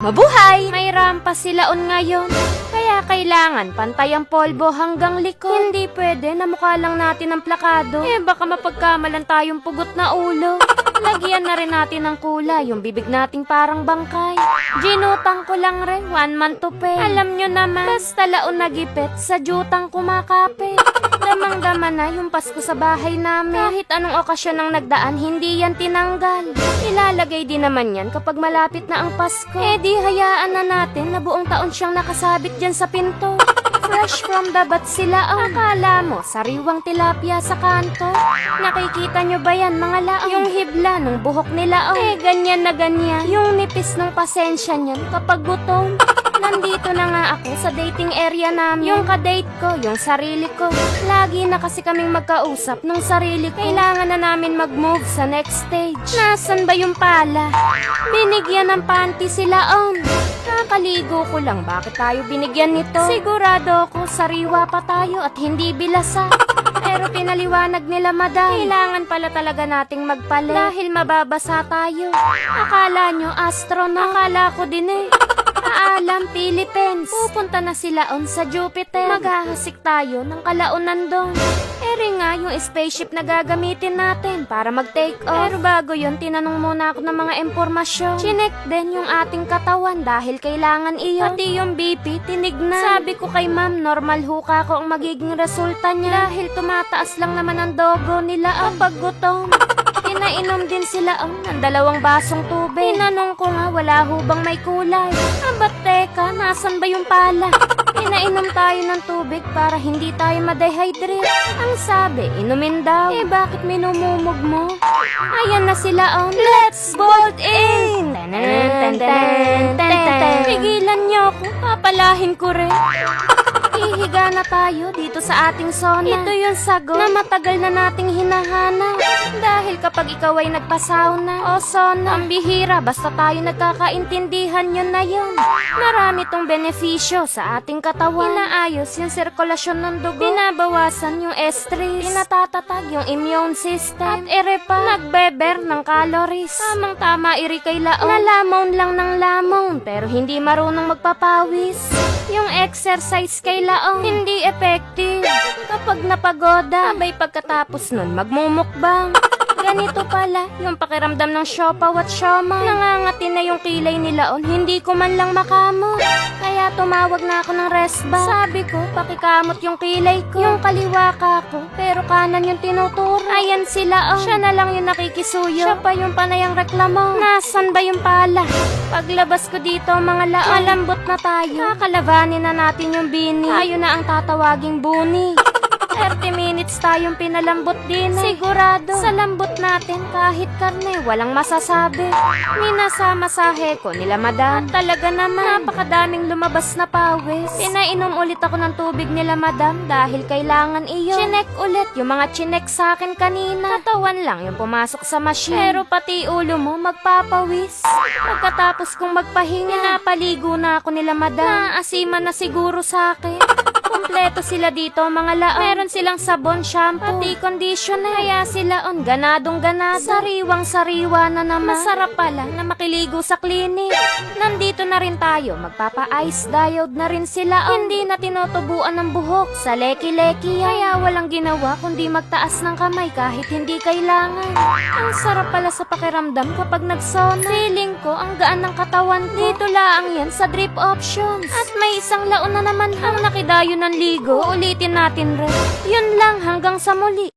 Mabuhay! May rampa silaon ngayon. Kaya kailangan pantay ang polvo hanggang likod. Hindi pwede na mukha lang natin ang plakado. Baka mapagkamalan tayong pugot na ulo. Lagyan na rin natin ng kulay yung bibig nating parang bangkay. Ginutang ko lang rin, 1 month to pay. Alam nyo naman, basta laon nagipit, sa jutang kumakapit. Damang-dama na yung Pasko sa bahay namin. Kahit anong okasyon ang nagdaan, hindi yan tinanggal. Ilalagay din naman yan kapag malapit na ang Pasko. Di hayaan na natin na buong taon siyang nakasabit dyan sa pinto. Fresh from the bat sila ang akala mo, sariwang tilapia sa kanto. Nakikita nyo ba yan mga laong? Yung hibla ng buhok nila ganyan na ganyan. Yung nipis ng pasensya niyan kapag gutom. Nandito na nga ako sa dating area namin. Yung kadate ko, yung sarili ko. Lagi na kasi kaming magkausap nung sarili ko. Kailangan na namin mag-move sa next stage. Nasaan ba yung pala? Binigyan ng panty sila Nakaligo ko lang, bakit tayo binigyan nito? Sigurado ko sariwa pa tayo at hindi bilasa. Pero pinaliwanag nila madam, kailangan pala talaga nating magpalit dahil mababasa tayo. Akala nyo astronaut, akala ko din Paalam, Philippines. Pupunta na sila sa Jupiter. Maghahasik tayo ng kalaunan doon. Eri nga yung spaceship na gagamitin natin para mag-take off. Pero bago yun, tinanong muna ako ng mga impormasyon. Chinek din yung ating katawan dahil kailangan iyon. Pati yung BP, tinignan. Sabi ko kay ma'am, normal huka ko ang magiging resulta niya. Dahil tumataas lang naman ang dogo nila kapag gutom. Pinainom din sila ng 2 basong tubig. Tinanong ko nga, wala hubang may kulay. Ba't teka, nasan ba yung pala? Pinainom tayo ng tubig para hindi tayo ma-dehydrate. Ang sabi, inumin daw. Bakit minumumog mo? Ayan na sila Let's bolt in! Pigilan niyo ako, papalahin ko rin. Ihiga na tayo dito sa ating sauna. Ito yung sagot na matagal na nating hinahanap. Dahil kapag ikaw ay nagpasauna o sauna, ang bihira basta tayo nagkakaintindihan yun na yun. Marami tong benepisyo sa ating katawan. Inaayos yung sirkulasyon ng dugo. Binabawasan yung stress. Pinatatatag yung immune system. At irepa, nagbeber ng calories. Tamang-tama iri kay laon. Nalamon lang ng lamon, pero hindi marunong magpapawis. Yung exercise kay laon, hindi effective. Kapag napagoda, abay pagkatapos nun magmumukbang. Ganito pala yung pakiramdam ng siopaw at siomay. Nangangati na yung kilay nila hindi ko man lang makamot. Kaya tumawag na ako ng resba. Sabi ko, pakikamot yung kilay ko. Yung kaliwa ka ko, pero kanan yung tinuturo. Ayan sila siya na lang yung nakikisuyo. Siya pa yung panayang reklamo. Nasaan ba yung pala? Paglabas ko dito mga laon, malambot na tayo. Kakalabanin na natin yung bini. Tayo na ang tatawaging buni. 30 minutes tayong pinalambot din. Sigurado, sa lambot natin kahit karne, walang masasabi. Minasamasahe ko nila madam. At talaga naman, napakadaming lumabas na pawis. Pinainom ulit ako ng tubig nila madam dahil kailangan iyon. Chinek ulit yung mga chinek sa akin kanina. Katawan lang yung pumasok sa machine. Pero pati ulo mo magpapawis. Pagkatapos kong magpahinga, napaligo na ako nila madam. Naasiman na siguro sa akin. Kompleto sila dito mga laon. Meron silang sabon, shampoo, pati conditioner. Kaya sila ganadong-ganado. Sariwang-sariwa na naman. Masarap pala na makiligo sa klinik. Nandito na rin tayo. Magpapa-ice diode na rin sila Hindi na tinutubuan ng buhok sa leki-leki. Kaya walang ginawa kundi magtaas ng kamay kahit hindi kailangan. Ang sarap pala sa pakiramdam kapag nagsona. Feeling ko ang gaan ng katawan ko. Dito laang yan sa drip options. At may isang laon na naman ang nakidayo ng ligo. Ulitin natin rin. Yun lang, hanggang sa muli.